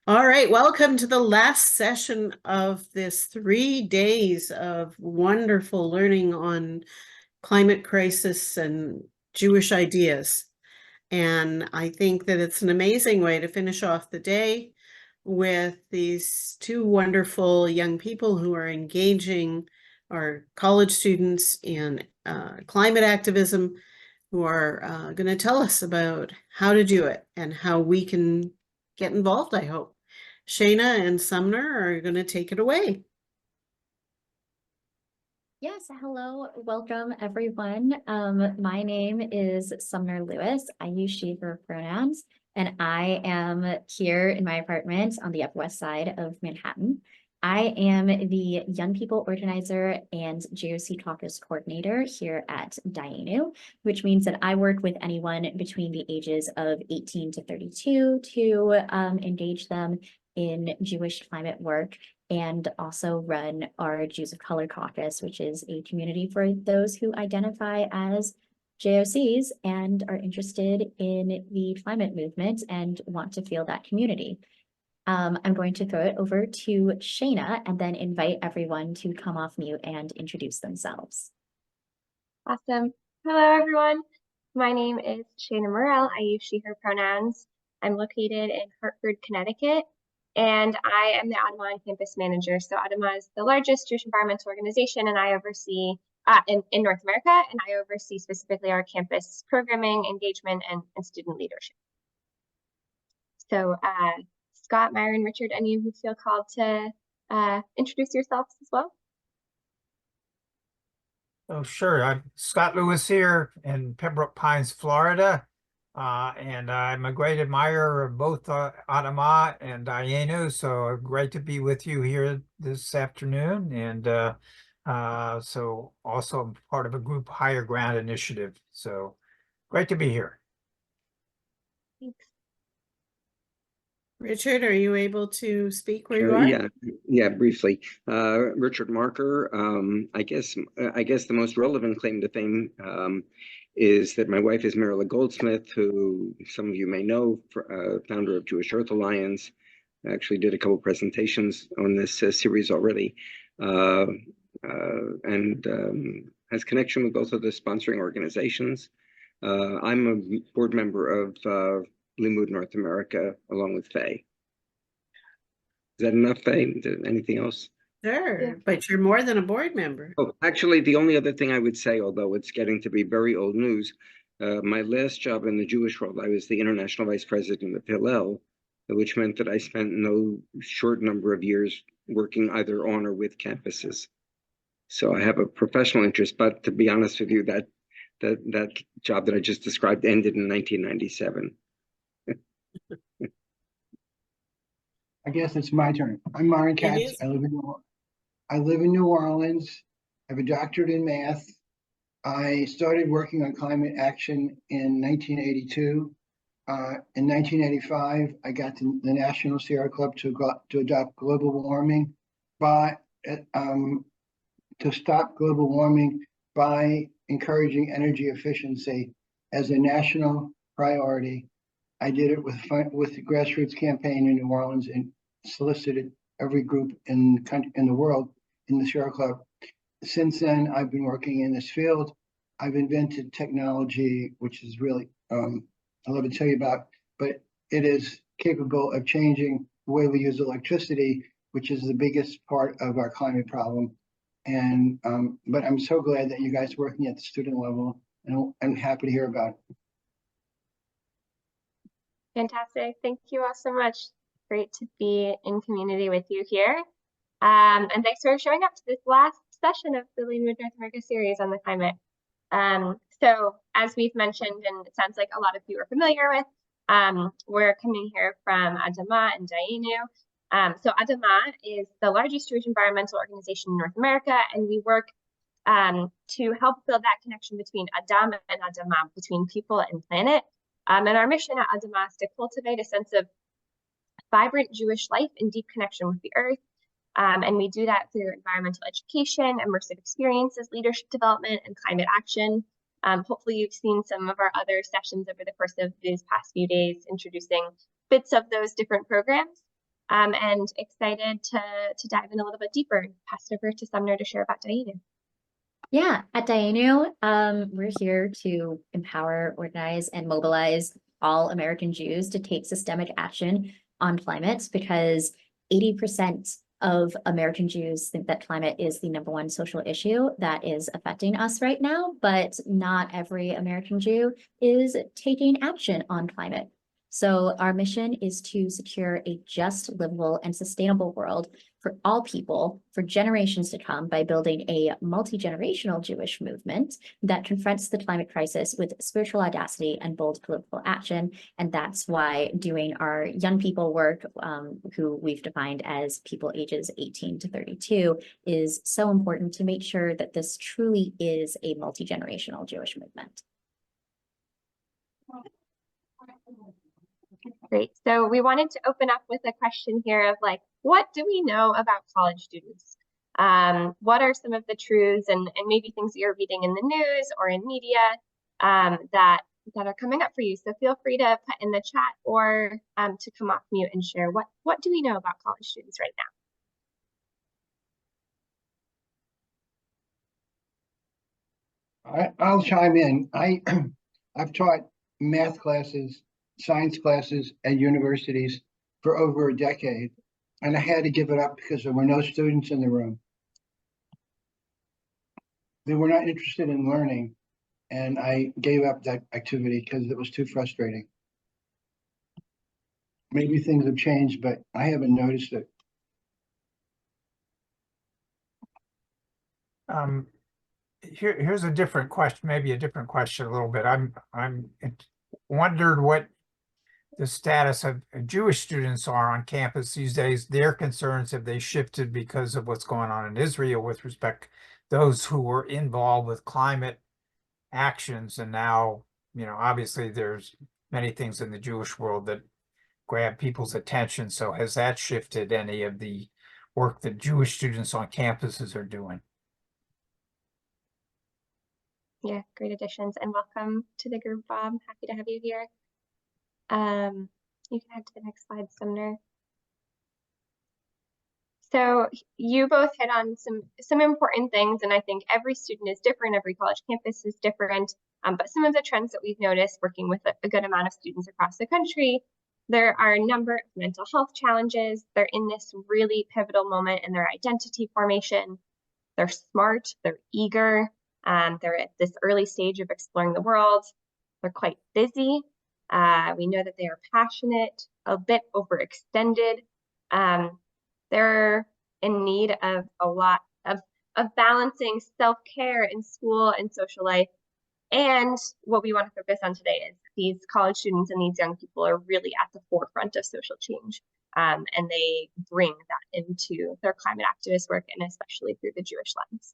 All right, welcome to the last session of this 3 days of wonderful learning on climate crisis and Jewish ideas. And I think that it's an amazing way to finish off the day with these two wonderful young people who are engaging our college students in climate activism, who are going to tell us about how to do it and how we can get involved, I hope. Shaina and Sumner are going to take it away. Yes, hello, welcome everyone. My name is Sumner Lewis. I use she, her pronouns, and I am here in my apartment on the Upper West Side of Manhattan. I am the Young People Organizer and JOC Caucus Coordinator here at Dayenu, which means that I work with anyone between the ages of 18 to 32 to engage them in Jewish climate work and also run our Jews of Color Caucus, which is a community for those who identify as JOCs and are interested in the climate movement and want to feel that community. I'm going to throw it over to Shaina and then invite everyone to come off mute and introduce themselves. Awesome. Hello, everyone. My name is Shaina Morrel. I use she, her pronouns. I'm located in Hartford, Connecticut, and I am the Adamah campus manager. So Adamah is the largest Jewish environmental organization, and I oversee in North America, and I oversee specifically our campus programming, engagement, and student leadership. So Scott, Myron, Richard, any of you feel called to introduce yourselves as well? Oh, sure. I'm Scott Lewis here in Pembroke Pines, Florida. And I'm a great admirer of both Adamah and Dayenu. So great to be with you here this afternoon. And so also I'm part of a group Higher Ground Initiative. So great to be here. Thanks. Richard, are you able to speak where you are? Yeah, briefly. Richard Marker. I guess the most relevant claim to fame is that my wife is Morrel Goldsmith, who some of you may know, founder of Jewish Earth Alliance. I actually did a couple presentations on this series already, and has connection with both of the sponsoring organizations. I'm a board member of Limud North America, along with Faye. Is that enough, Faye? Anything else? Sure, Yeah. but you're more than a board member. Oh, actually, the only other thing I would say, although it's getting to be very old news, my last job in the Jewish world, I was the international vice president of Hillel, which meant that I spent no short number of years working either on or with campuses. So I have a professional interest, but to be honest with you, that job that I just described ended in 1997. I guess it's my turn. I'm Myron Katz. I live in New Orleans. I have a doctorate in math. I started working on climate action in 1982. In 1985, I got the National Sierra Club to adopt global warming to stop global warming by encouraging energy efficiency as a national priority. I did it with the grassroots campaign in New Orleans and solicited every group in the world in the Sierra Club. Since then, I've been working in this field. I've invented technology, which is really, I'd love to tell you about, but it is capable of changing the way we use electricity, which is the biggest part of our climate problem. And but I'm so glad that you guys are working at the student level, and I'm happy to hear about it. Fantastic. Thank you all so much. Great to be in community with you here. And thanks for showing up to this last session of the Limud North America series on the climate. So as we've mentioned, and it sounds like a lot of you are familiar with, we're coming here from Adamah and Dayenu. So Adamah is the largest Jewish environmental organization in North America, and we work to help build that connection between Adam and Adamah, between people and planet. And our mission at Adamah is to cultivate a sense of vibrant Jewish life and deep connection with the earth. And we do that through environmental education, immersive experiences, leadership development, and climate action. Hopefully you've seen some of our other sessions over the course of these past few days, introducing bits of those different programs. and excited to dive in a little bit deeper and pass it over to Sumner to share about Dayenu. Yeah, at Dayenu, we're here to empower, organize, and mobilize all American Jews to take systemic action on climate, because 80% of American Jews think that climate is the #1 social issue that is affecting us right now, but not every American Jew is taking action on climate. So our mission is to secure a just, livable, and sustainable world for all people for generations to come by building a multi-generational Jewish movement that confronts the climate crisis with spiritual audacity and bold political action. And that's why doing our young people work, who we've defined as people ages 18 to 32, is so important to make sure that this truly is a multi-generational Jewish movement. Great. So we wanted to open up with a question here of like, what do we know about college students? What are some of the truths and maybe things that you're reading in the news or in media that are coming up for you? So feel free to put in the chat or to come off mute and share what do we know about college students right now? I'll chime in. I've taught math classes, science classes at universities for over a decade, and I had to give it up because there were no students in the room. They were not interested in learning, and I gave up that activity because it was too frustrating. Maybe things have changed, but I haven't noticed it. Here's a different question, maybe a different question a little bit. I'm wondered what the status of Jewish students are on campus these days. Their concerns, have they shifted because of what's going on in Israel with respect to those who were involved with climate actions? And now, obviously there's many things in the Jewish world that grab people's attention. So has that shifted any of the work that Jewish students on campuses are doing? Yeah, great additions and welcome to the group, Bob. Happy to have you here. You can head to the next slide, Sumner. So you both hit on some important things, and I think every student is different, every college campus is different, but some of the trends that we've noticed working with a good amount of students across the country, there are a number of mental health challenges. They're in this really pivotal moment in their identity formation. They're smart, they're eager, they're at this early stage of exploring the world. They're quite busy. We know that they are passionate, a bit overextended. They're in need of a lot of balancing self-care in school and social life. And what we want to focus on today is these college students and these young people are really at the forefront of social change. And they bring that into their climate activist work, and especially through the Jewish lens.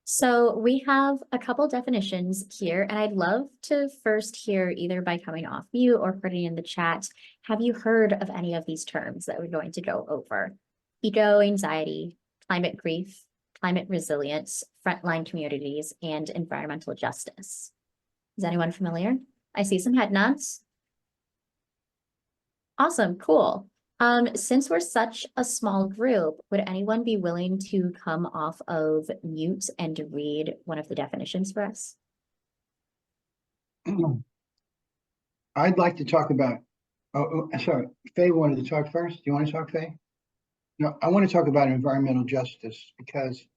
So we have a couple definitions here, and I'd love to first hear, either by coming off mute or putting in the chat, have you heard of any of these terms that we're going to go over? Eco-anxiety, climate grief, climate resilience, frontline communities, and environmental justice. Is anyone familiar? I see some head nods. Awesome, cool. Since we're such a small group, would anyone be willing to come off of mute and read one of the definitions for us? I'd like to talk about, sorry, Faye wanted to talk first. Do you want to talk, Faye? No, I want to talk about environmental justice because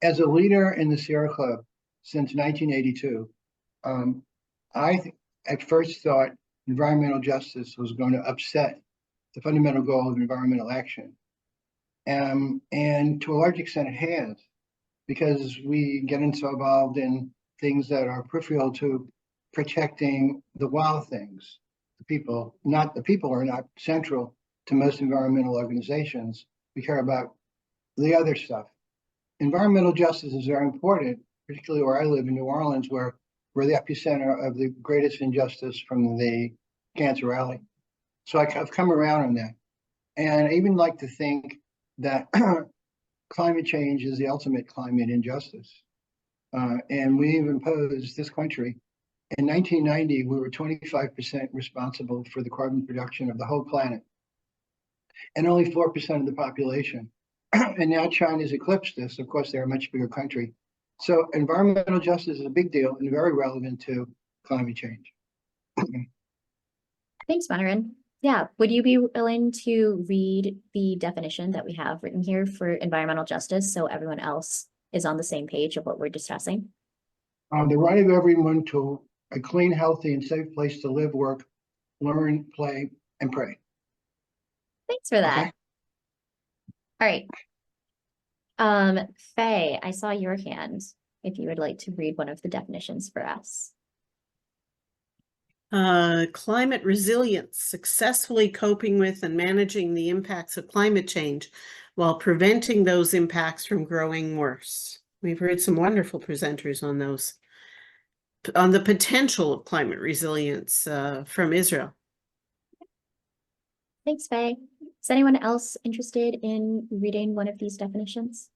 as a leader in the Sierra Club since 1982, I at first thought environmental justice was going to upset the fundamental goal of environmental action. And to a large extent it has, because we get so involved in things that are peripheral to protecting the wild things. The people are not central to most environmental organizations. We care about the other stuff. Environmental justice is very important, particularly where I live in New Orleans, where we're the epicenter of the greatest injustice from the cancer rally. So I've come around on that. And I even like to think that climate change is the ultimate climate injustice. And we've imposed, this country In 1990, we were 25% responsible for the carbon production of the whole planet, and only 4% of the population. And now China's eclipsed this. Of course, they're a much bigger country. So environmental justice is a big deal and very relevant to climate change. Thanks, Myron. Yeah, would you be willing to read the definition that we have written here for environmental justice so everyone else is on the same page of what we're discussing? The right of everyone to a clean, healthy, and safe place to live, work, learn, play, and pray. Thanks for that. Okay. All right. Faye, I saw your hand. If you would like to read one of the definitions for us. Climate resilience, successfully coping with and managing the impacts of climate change while preventing those impacts from growing worse. We've heard some wonderful presenters on those, on the potential of climate resilience from Israel. Thanks, Faye. Is anyone else interested in reading one of these definitions?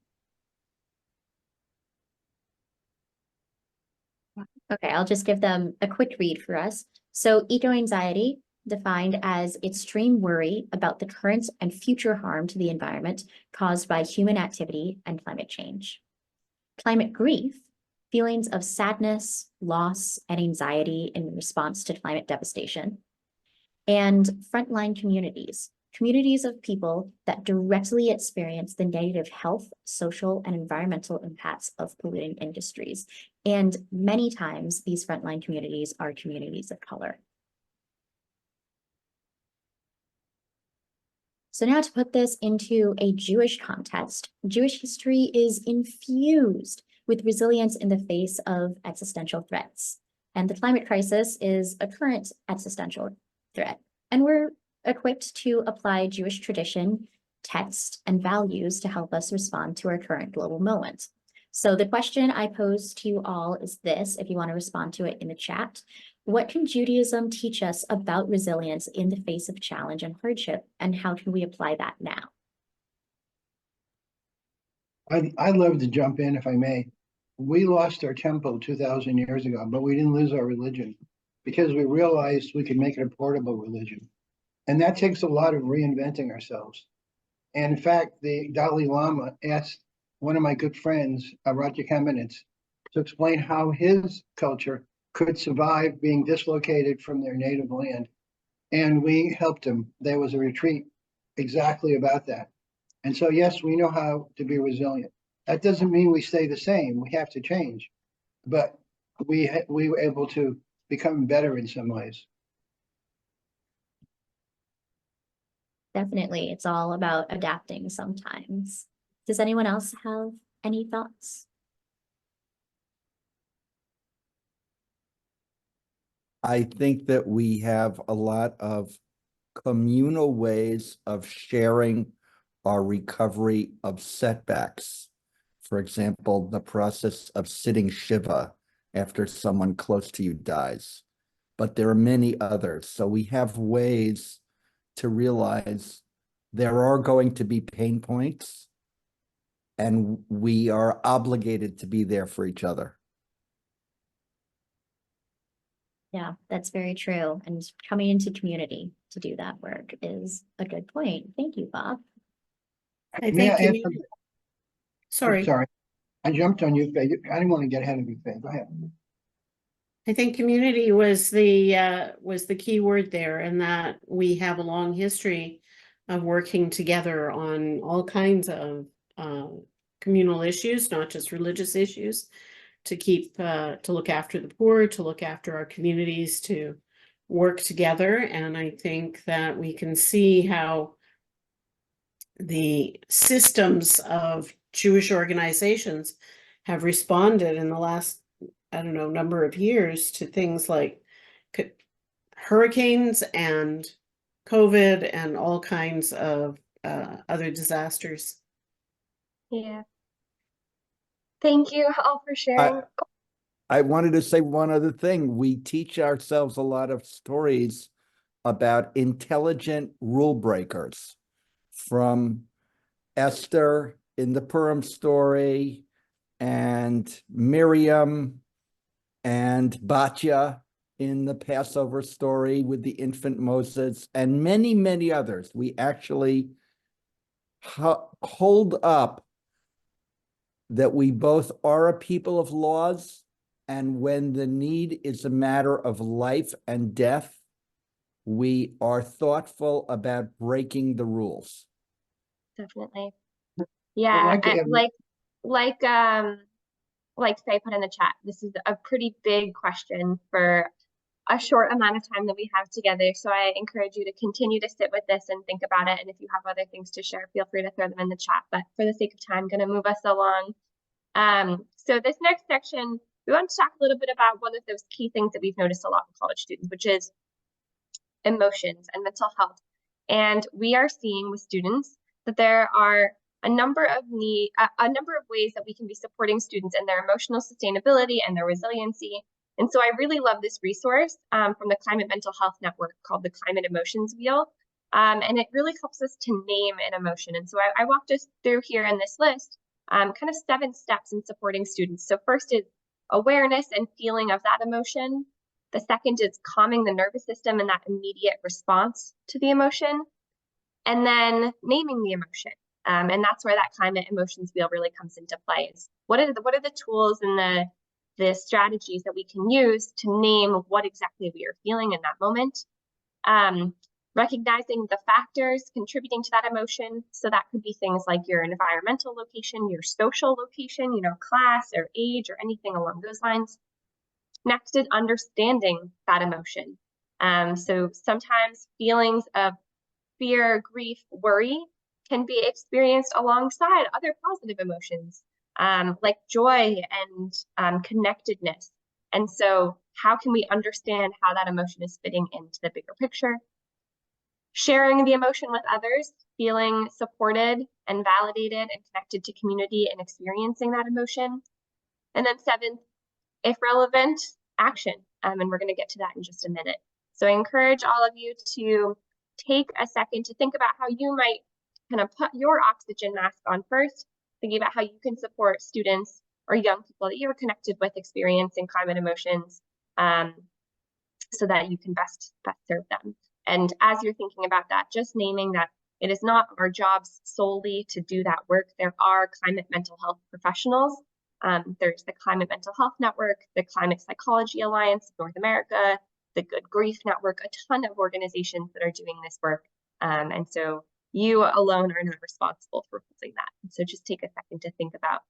Okay, I'll just give them a quick read for us. So eco-anxiety, defined as extreme worry about the current and future harm to the environment caused by human activity and climate change. Climate grief, feelings of sadness, loss, and anxiety in response to climate devastation. And frontline communities, communities of people that directly experience the negative health, social, and environmental impacts of polluting industries. And many times these frontline communities are communities of color. So now to put this into a Jewish context, Jewish history is infused with resilience in the face of existential threats. And the climate crisis is a current existential threat. And we're equipped to apply Jewish tradition, text, and values to help us respond to our current global moment. So the question I pose to you all is this, if you want to respond to it in the chat. What can Judaism teach us about resilience in the face of challenge and hardship, and how can we apply that now? I'd love to jump in if I may. We lost our temple 2,000 years ago, but we didn't lose our religion because we realized we could make it a portable religion. And that takes a lot of reinventing ourselves. And in fact, the Dalai Lama asked one of my good friends, Roger Kamenetz, to explain how his culture could survive being dislocated from their native land. And we helped him. There was a retreat exactly about that. And so, yes, we know how to be resilient. That doesn't mean we stay the same. We have to change. But we were able to become better in some ways. Definitely, it's all about adapting sometimes. Does anyone else have any thoughts? I think that we have a lot of communal ways of sharing our recovery of setbacks. For example, the process of sitting Shiva after someone close to you dies. But there are many others. So we have ways to realize there are going to be pain points, and we are obligated to be there for each other. Yeah, that's very true. And coming into community to do that work is a good point. Thank you, Bob. I May I think add you, something? sorry. Sorry, I jumped on you, Faye. I didn't want to get ahead of you, Faye. Go ahead. I think community was the key word there, and that we have a long history of working together on all kinds of communal issues, not just religious issues, to keep to look after the poor, to look after our communities, to work together. And I think that we can see how the systems of Jewish organizations have responded in the last, I don't know, number of years to things like hurricanes and COVID and all kinds of other disasters. Yeah. Thank you all for sharing. I wanted to say one other thing. We teach ourselves a lot of stories about intelligent rule breakers, from Esther in the Purim story, and Miriam and Batya in the Passover story with the infant Moses and many, many others. We actually hold up that we both are a people of laws, and when the need is a matter of life and death, we are thoughtful about breaking the rules. Definitely. I'd Yeah, like to add- like Faye put in the chat, this is a pretty big question for a short amount of time that we have together. So I encourage you to continue to sit with this and think about it. And if you have other things to share, feel free to throw them in the chat. But for the sake of time, I'm going to move us along. So this next section, we want to talk a little bit about one of those key things that we've noticed a lot in college students, which is emotions and mental health. And we are seeing with students that there are a number of ways that we can be supporting students in their emotional sustainability and their resiliency. And so I really love this resource from the Climate Mental Health Network called the Climate Emotions Wheel. And it really helps us to name an emotion. And so I walked us through here in this list kind of 7 steps in supporting students. So first is awareness and feeling of that emotion. The second is calming the nervous system and that immediate response to the emotion. And then naming the emotion. And that's where that climate emotions wheel really comes into play. Is what are the tools and the strategies that we can use to name what exactly we are feeling in that moment. Recognizing the factors contributing to that emotion. So that could be things like your environmental location, your social location, class or age or anything along those lines. Next is understanding that emotion. So sometimes feelings of fear, grief, worry can be experienced alongside other positive emotions like joy and connectedness. And so how can we understand how that emotion is fitting into the bigger picture? Sharing the emotion with others, feeling supported and validated and connected to community and experiencing that emotion. And then 7th, if relevant, action. And we're going to get to that in just a minute. So I encourage all of you to take a second to think about how you might kind of put your oxygen mask on first, thinking about how you can support students or young people that you're connected with experiencing climate emotions so that you can best serve them. And as you're thinking about that, just naming that it is not our jobs solely to do that work. There are climate mental health professionals. There's the Climate Mental Health Network, the Climate Psychology Alliance of North America, the Good Grief Network, a ton of organizations that are doing this work. And so you alone are not responsible for holding that. And so just take a second to think about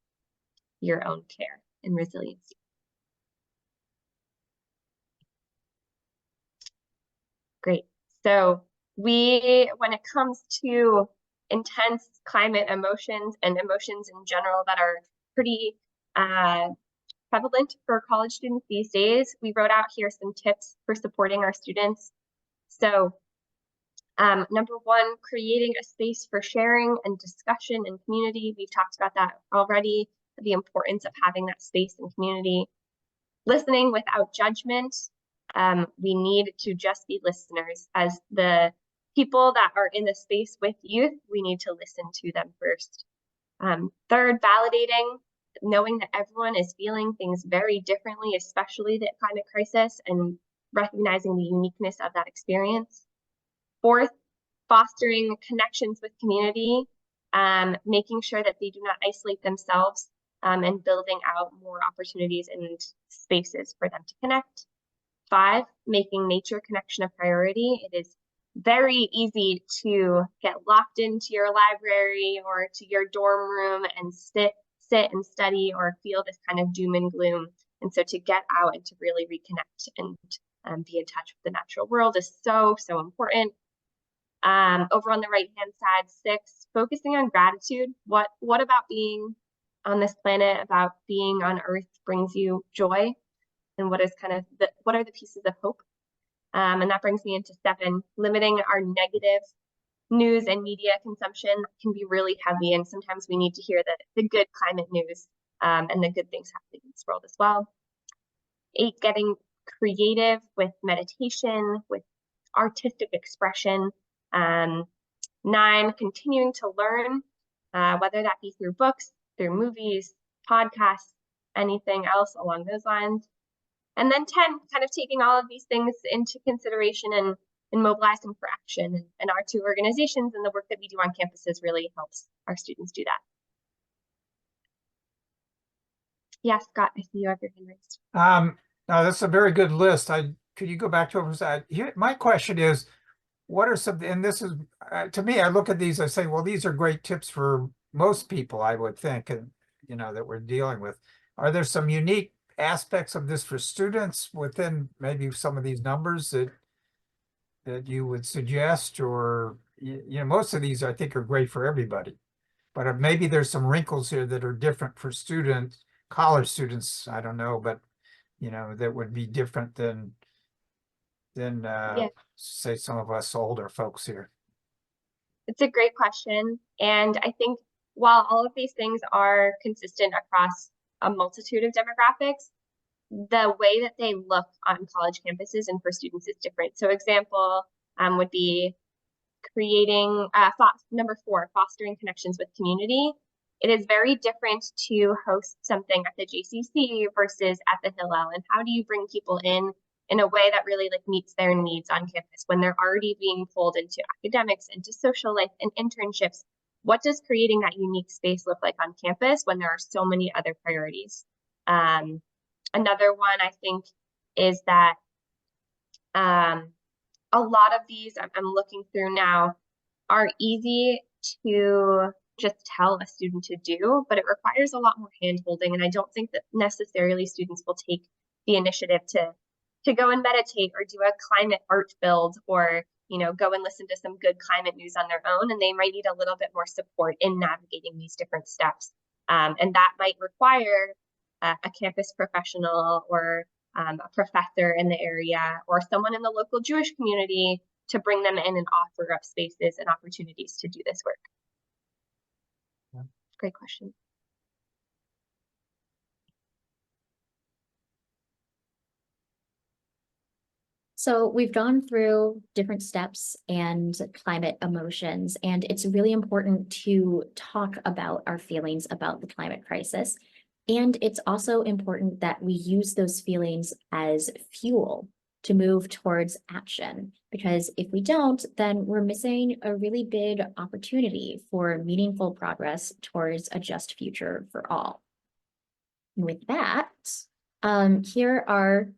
your own care and resiliency. Great. So when it comes to intense climate emotions and emotions in general that are pretty prevalent for college students these days, we wrote out here some tips for supporting our students. So number 1, creating a space for sharing and discussion and community. We've talked about that already, the importance of having that space and community. Listening without judgment. We need to just be listeners. As the people that are in the space with youth, we need to listen to them first. 3rd, validating, knowing that everyone is feeling things very differently, especially the climate crisis, and recognizing the uniqueness of that experience. 4th, fostering connections with community, making sure that they do not isolate themselves, and building out more opportunities and spaces for them to connect. 5, making nature connection a priority. It is very easy to get locked into your library or to your dorm room and sit and study or feel this kind of doom and gloom. And so to get out and to really reconnect and be in touch with the natural world is so, so important. Over on the right-hand side, 6, focusing on gratitude. What about being on this planet, about being on Earth brings you joy? And what are the pieces of hope? And that brings me into 7, limiting our negative news and media consumption can be really heavy. And sometimes we need to hear the good climate news and the good things happening in this world as well. 8, getting creative with meditation, with artistic expression. 9, continuing to learn, whether that be through books, through movies, podcasts, anything else along those lines. And then 10, kind of taking all of these things into consideration and mobilizing for action. And our two organizations and the work that we do on campuses really helps our students do that. Yeah, Scott, I see you have your hand raised. No, that's a very good list. Could you go back to it? Here, my question is, what are some, and this is, to me, I look at these, I say, well, these are great tips for most people, I would think, and that we're dealing with. Are there some unique aspects of this for students within maybe some of these numbers that you would suggest? Or, most of these I think are great for everybody, but maybe there's some wrinkles here that are different for students, college students, I don't know, but that would be different than Yeah. say some of us older folks here. It's a great question. And I think while all of these things are consistent across a multitude of demographics, the way that they look on college campuses and for students is different. So example would be creating, number 4, fostering connections with community. It is very different to host something at the JCC versus at the Hillel. And how do you bring people in a way that really meets their needs on campus when they're already being pulled into academics, into social life and internships? What does creating that unique space look like on campus when there are so many other priorities? Another one I think is that a lot of these I'm looking through now are easy to just tell a student to do, but it requires a lot more hand-holding. And I don't think that necessarily students will take the initiative to go and meditate or do a climate art build or, go and listen to some good climate news on their own. And they might need a little bit more support in navigating these different steps. And that might require a campus professional or a professor in the area or someone in the local Jewish community to bring them in and offer up spaces and opportunities to do this work. Yeah. Great question. So we've gone through different steps and climate emotions, and it's really important to talk about our feelings about the climate crisis. And it's also important that we use those feelings as fuel to move towards action, because if we don't, then we're missing a really big opportunity for meaningful progress towards a just future for all. With that, here are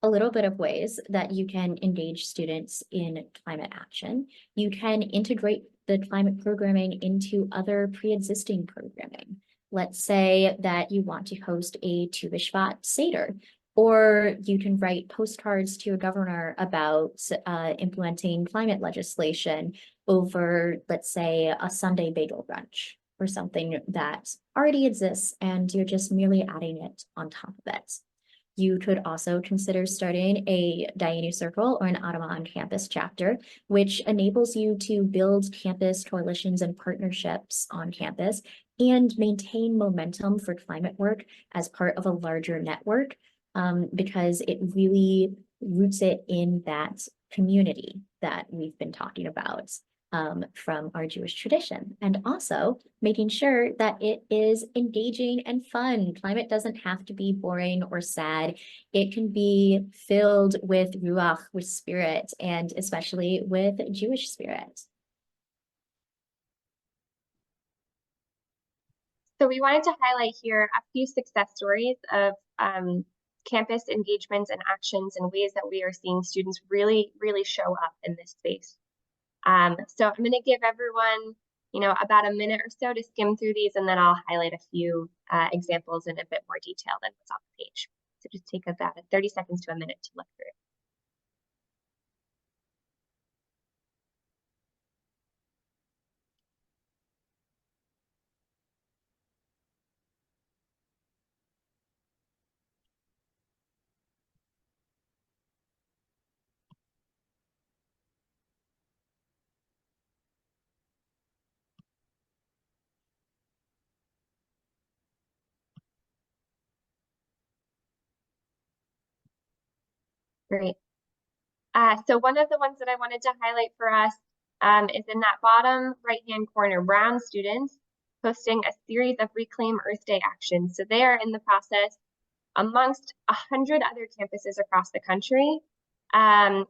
a little bit of ways that you can engage students in climate action. You can integrate the climate programming into other pre-existing programming. Let's say that you want to host a Tu B'Shvat Seder, or you can write postcards to a governor about implementing climate legislation over, let's say, a Sunday bagel brunch or something that already exists and you're just merely adding it on top of it. You could also consider starting a Dayenu Circle or an Adamah on Campus chapter, which enables you to build campus coalitions and partnerships on campus and maintain momentum for climate work as part of a larger network, because it really roots it in that community that we've been talking about. From our Jewish tradition, and also making sure that it is engaging and fun. Climate doesn't have to be boring or sad. It can be filled with ruach, with spirit, and especially with Jewish spirit. So we wanted to highlight here a few success stories of campus engagements and actions and ways that we are seeing students really, really show up in this space. So I'm going to give everyone, about a minute or so to skim through these, and then I'll highlight a few examples in a bit more detail than what's on the page. So just take about 30 seconds to a minute to look through it. Great. So one of the ones that I wanted to highlight for us is in that bottom right-hand corner, Brown students hosting a series of Reclaim Earth Day actions. So they are in the process amongst 100 other campuses across the country. And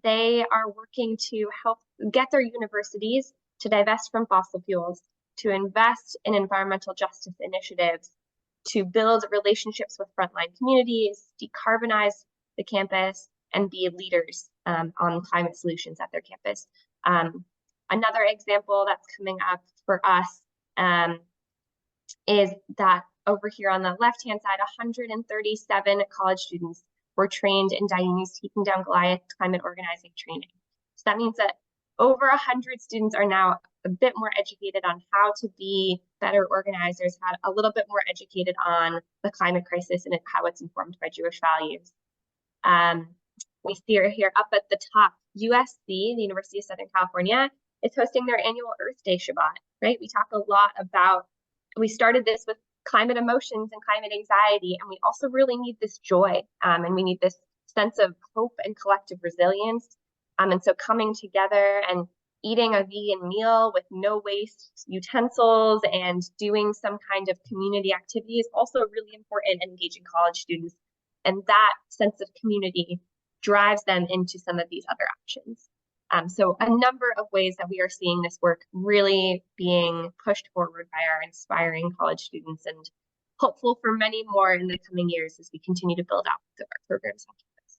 they are working to help get their universities to divest from fossil fuels, to invest in environmental justice initiatives, to build relationships with frontline communities, decarbonize the campus, and be leaders on climate solutions at their campus. Another example that's coming up for us is that over here on the left-hand side, 137 college students were trained in Dayenu's Taking Down Goliath climate organizing training. So that means that over 100 students are now a bit more educated on how to be better organizers, a little bit more educated on the climate crisis and how it's informed by Jewish values. We see here up at the top, USC, the University of Southern California, is hosting their annual Earth Day Shabbat, right? We talk a lot about, we started this with climate emotions and climate anxiety, and we also really need this joy, and we need this sense of hope and collective resilience. And so coming together and eating a vegan meal with no waste utensils and doing some kind of community activity is also really important in engaging college students. And that sense of community drives them into some of these other actions. So a number of ways that we are seeing this work really being pushed forward by our inspiring college students, and hopeful for many more in the coming years as we continue to build out our programs on campus.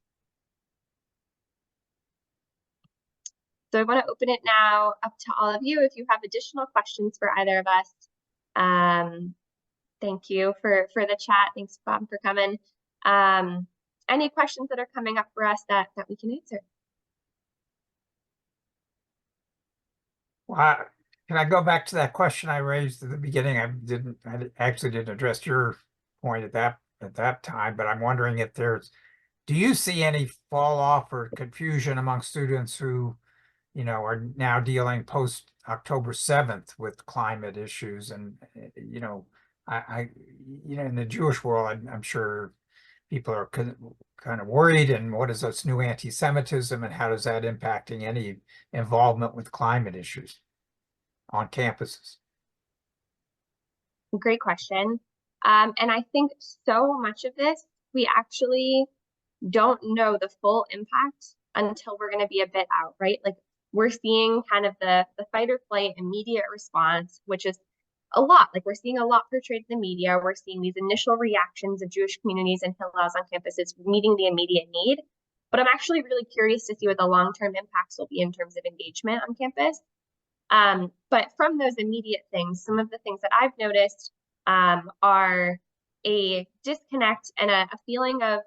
So I want to open it now up to all of you if you have additional questions for either of us. Thank you for the chat. Thanks, Bob, for coming. Any questions that are coming up for us that we can answer? Well, can I go back to that question I raised at the beginning? I actually didn't address your point at that time, but I'm wondering if do you see any fall off or confusion among students who, are now dealing post October 7th with climate issues? And, in the Jewish world, I'm sure people are kind of worried, and what is this new anti-Semitism, and how does that impacting any involvement with climate issues on campuses? Great question. And I think so much of this, we actually don't know the full impact until we're going to be a bit out, right? Like, we're seeing kind of the fight or flight immediate response, which is a lot. Like, we're seeing a lot portrayed in the media. We're seeing these initial reactions of Jewish communities and Hillels on campuses meeting the immediate need. But I'm actually really curious to see what the long-term impacts will be in terms of engagement on campus. But from those immediate things, some of the things that I've noticed are a disconnect and a feeling of,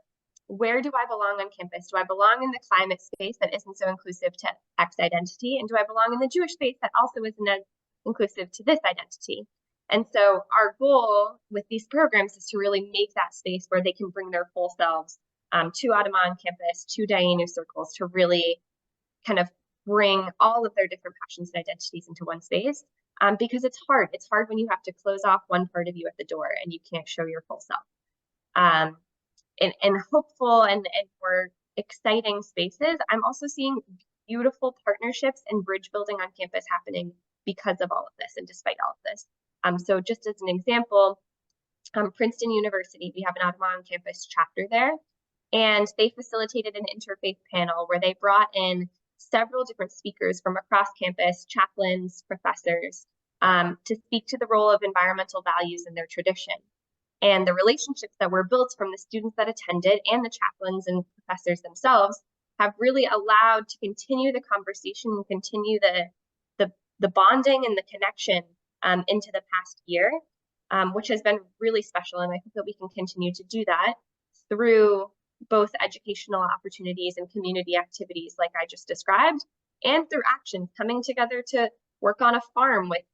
where do I belong on campus? Do I belong in the climate space that isn't so inclusive to X identity? And do I belong in the Jewish space that also isn't as inclusive to this identity? And so our goal with these programs is to really make that space where they can bring their full selves to Adamah on campus, to Dayenu circles, to really kind of bring all of their different passions and identities into one space, because it's hard. It's hard when you have to close off one part of you at the door and you can't show your full self. And hopeful and for exciting spaces, I'm also seeing beautiful partnerships and bridge building on campus happening because of all of this and despite all of this. So just as an example, Princeton University, we have an Adamah on campus chapter there, and they facilitated an interfaith panel where they brought in several different speakers from across campus, chaplains, professors, to speak to the role of environmental values in their tradition. And the relationships that were built from the students that attended and the chaplains and professors themselves have really allowed to continue the conversation and continue the bonding and the connection into the past year, which has been really special. And I hope that we can continue to do that through both educational opportunities and community activities like I just described, and through action, coming together to work on a farm with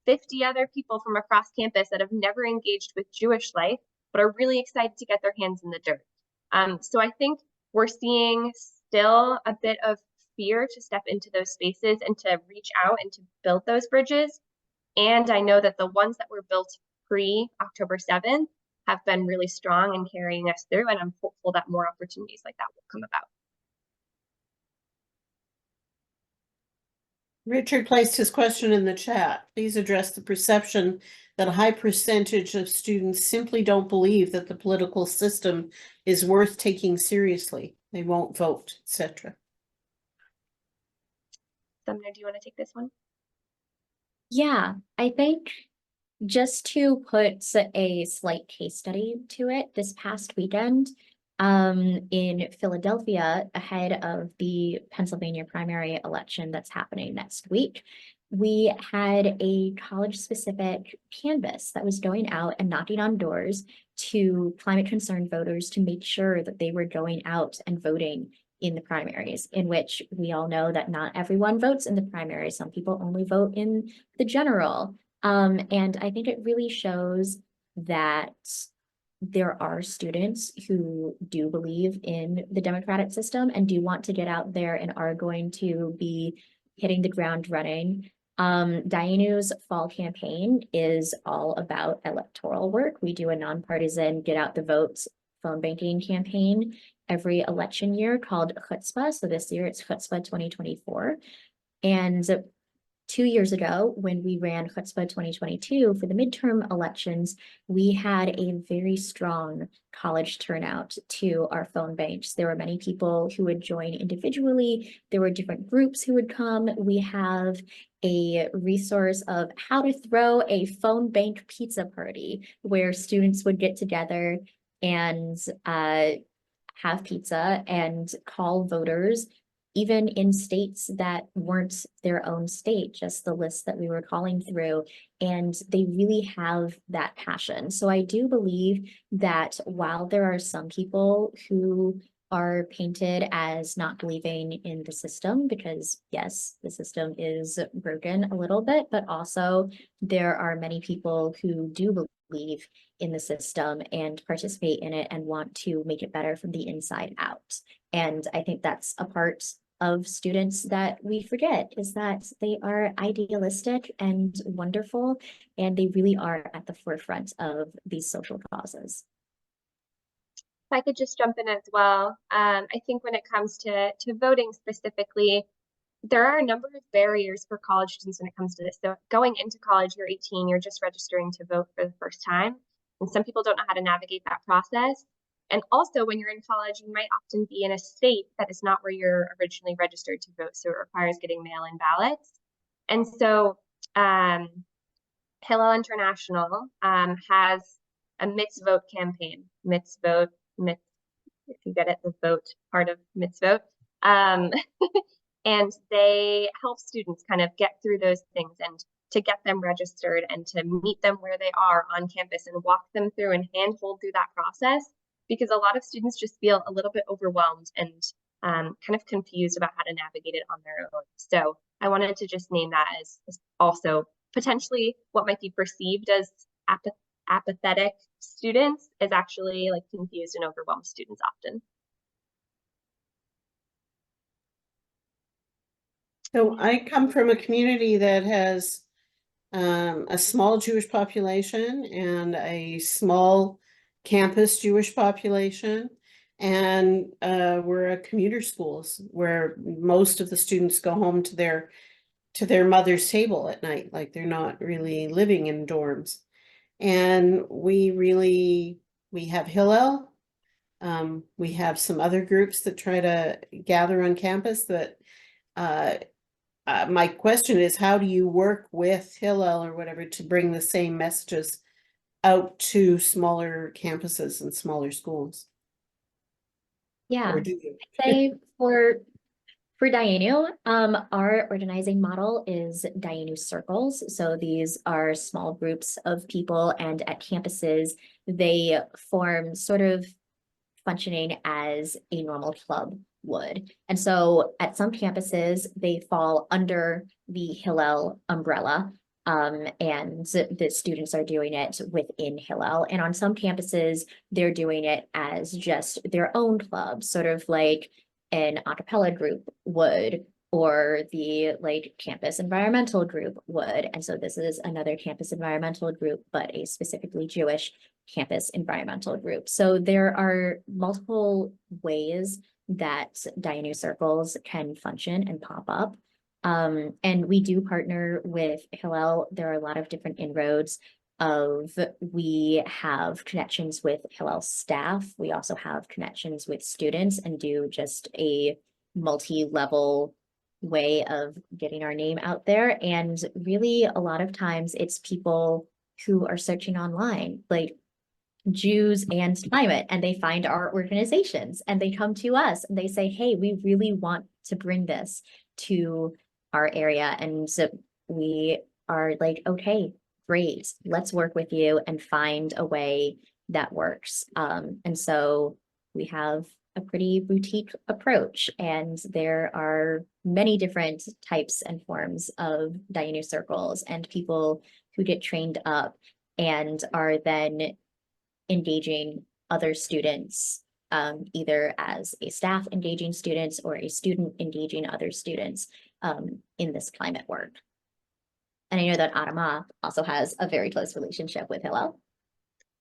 50 other people from across campus that have never engaged with Jewish life, but are really excited to get their hands in the dirt. So I think we're seeing still a bit of fear to step into those spaces and to reach out and to build those bridges. And I know that the ones that were built pre-October 7th have been really strong in carrying us through, and I'm hopeful that more opportunities like that will come about. Richard placed his question in the chat. Please address the perception that a high percentage of students simply don't believe that the political system is worth taking seriously. They won't vote, etc. Sumner, do you want to take this one? Yeah, I think just to put a slight case study to it, this past weekend, in Philadelphia, ahead of the Pennsylvania primary election that's happening next week, we had a college-specific canvas that was going out and knocking on doors to climate concerned voters to make sure that they were going out and voting in the primaries, in which we all know that not everyone votes in the primary. Some people only vote in the general. And I think it really shows that there are students who do believe in the democratic system and do want to get out there and are going to be hitting the ground running. Dayenu's fall campaign is all about electoral work. We do a nonpartisan get out the votes phone banking campaign every election year called Chutzpah. So this year it's Chutzpah 2024. And 2 years ago, when we ran Chutzpah 2022 for the midterm elections, we had a very strong college turnout to our phone banks. There were many people who would join individually. There were different groups who would come. We have a resource of how to throw a phone bank pizza party where students would get together and have pizza and call voters, even in states that weren't their own state, just the list that we were calling through. And they really have that passion. So I do believe that while there are some people who are painted as not believing in the system, because yes, the system is broken a little bit, but also there are many people who do believe in the system and participate in it and want to make it better from the inside out. And I think that's a part of students that we forget, is that they are idealistic and wonderful, and they really are at the forefront of these social causes. If I could just jump in as well. I think when it comes to voting specifically, there are a number of barriers for college students when it comes to this. So going into college, you're 18, you're just registering to vote for the first time. And some people don't know how to navigate that process. And also when you're in college, you might often be in a state that is not where you're originally registered to vote. So it requires getting mail-in ballots. And so Hillel International has a mitzvot campaign. Mitzvot, if you get it, the vote part of mitzvot. And they help students kind of get through those things and to get them registered and to meet them where they are on campus and walk them through and handhold through that process, because a lot of students just feel a little bit overwhelmed and kind of confused about how to navigate it on their own. So I wanted to just name that as also potentially what might be perceived as apathetic students is actually like confused and overwhelmed students often. So I come from a community that has a small Jewish population and a small campus Jewish population. And we're a commuter schools where most of the students go home to their mother's table at night, like they're not really living in dorms. And we have Hillel. We have some other groups that try to gather on campus that my question is, how do you work with Hillel or whatever to bring the same messages out to smaller campuses and smaller schools? Yeah, Or do you? I'd say for Dayenu, our organizing model is Dayenu circles. So these are small groups of people, and at campuses, they form sort of functioning as a normal club would. And so at some campuses, they fall under the Hillel umbrella, and the students are doing it within Hillel. And on some campuses, they're doing it as just their own club, sort of like an a cappella group would, or the like campus environmental group would. And so this is another campus environmental group, but a specifically Jewish campus environmental group. So there are multiple ways that Dayenu circles can function and pop up. And we do partner with Hillel. There are a lot of different inroads we have connections with Hillel staff. We also have connections with students and do just a multi-level way of getting our name out there. And really, a lot of times it's people who are searching online, like Jews and climate, and they find our organizations and they come to us and they say, hey, we really want to bring this to our area. And so we are like, okay, great, let's work with you and find a way that works. And so we have a pretty boutique approach, and there are many different types and forms of Dayenu circles and people who get trained up and are then engaging other students, either as a staff engaging students or a student engaging other students in this climate work. And I know that Adamah also has a very close relationship with Hillel.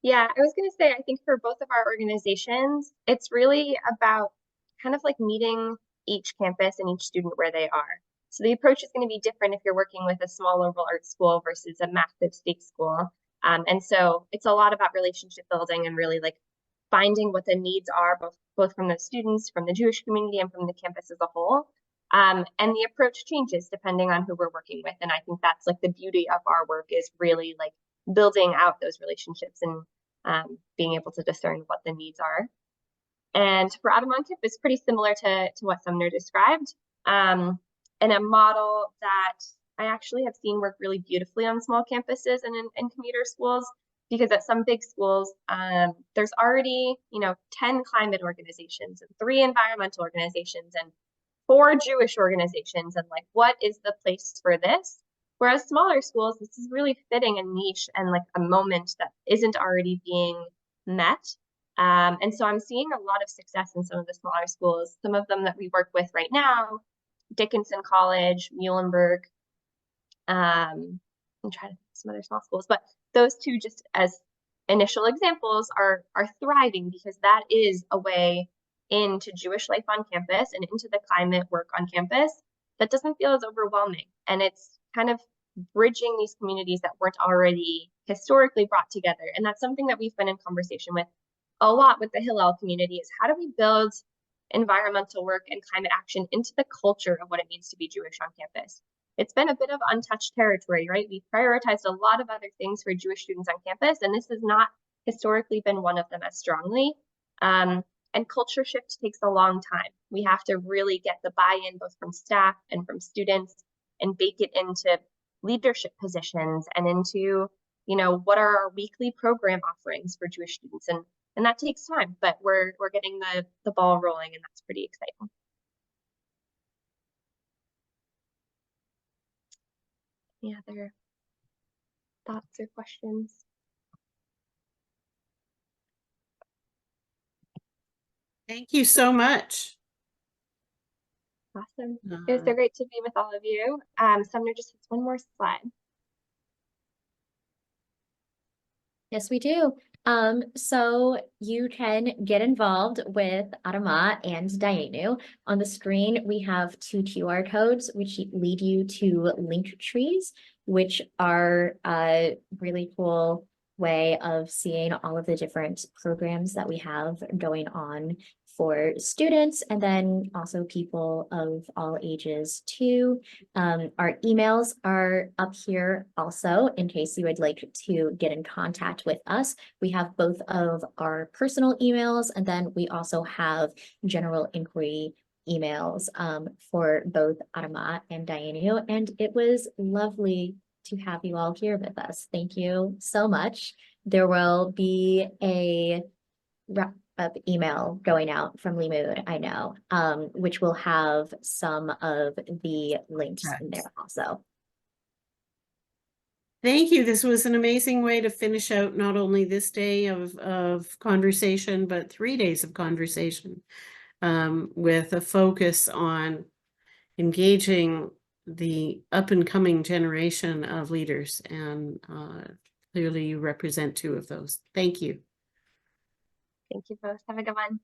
Yeah, I was going to say, I think for both of our organizations, it's really about kind of like meeting each campus and each student where they are. So the approach is going to be different if you're working with a small liberal arts school versus a massive state school. And so it's a lot about relationship building and really like finding what the needs are, both from the students, from the Jewish community, and from the campus as a whole. And the approach changes depending on who we're working with. And I think that's like the beauty of our work, is really like building out those relationships and being able to discern what the needs are. And for Adamah on Campus, pretty similar to what Sumner described, and a model that I actually have seen work really beautifully on small campuses and in commuter schools, because at some big schools, there's already, 10 climate organizations and 3 environmental organizations and 4 Jewish organizations. And like, what is the place for this? Whereas smaller schools, this is really fitting a niche and like a moment that isn't already being met. And so I'm seeing a lot of success in some of the smaller schools, some of them that we work with right now, Dickinson College, Muhlenberg, I'm trying to think of some other small schools, but those two, just as initial examples, are thriving because that is a way into Jewish life on campus and into the climate work on campus that doesn't feel as overwhelming. And it's kind of bridging these communities that weren't already historically brought together. And that's something that we've been in conversation with a lot with the Hillel community, is how do we build environmental work and climate action into the culture of what it means to be Jewish on campus. It's been a bit of untouched territory, right? We've prioritized a lot of other things for Jewish students on campus, and this has not historically been one of them as strongly. And culture shift takes a long time. We have to really get the buy-in both from staff and from students and bake it into leadership positions and into, what are our weekly program offerings for Jewish students. And that takes time, but we're getting the ball rolling, and that's pretty exciting. Any other thoughts or questions? Thank you so much. Awesome. It was so great to be with all of you. Sumner just has one more slide. Yes, we do. So you can get involved with Adamah and Dayenu. On the screen, we have 2 QR codes, which lead you to link trees, which are a really cool way of seeing all of the different programs that we have going on for students, and then also people of all ages too. Our emails are up here also in case you would like to get in contact with us. We have both of our personal emails, and then we also have general inquiry emails for both Adamah and Dayenu. And it was lovely to have you all here with us. Thank you so much. There will be a wrap-up email going out from Limud, I know, which will have some of the links in there also. Thank you. This was an amazing way to finish out not only this day of conversation, but 3 days of conversation, with a focus on engaging the up and coming generation of leaders. And clearly you represent 2 of those. Thank you. Thank you both. Have a good one.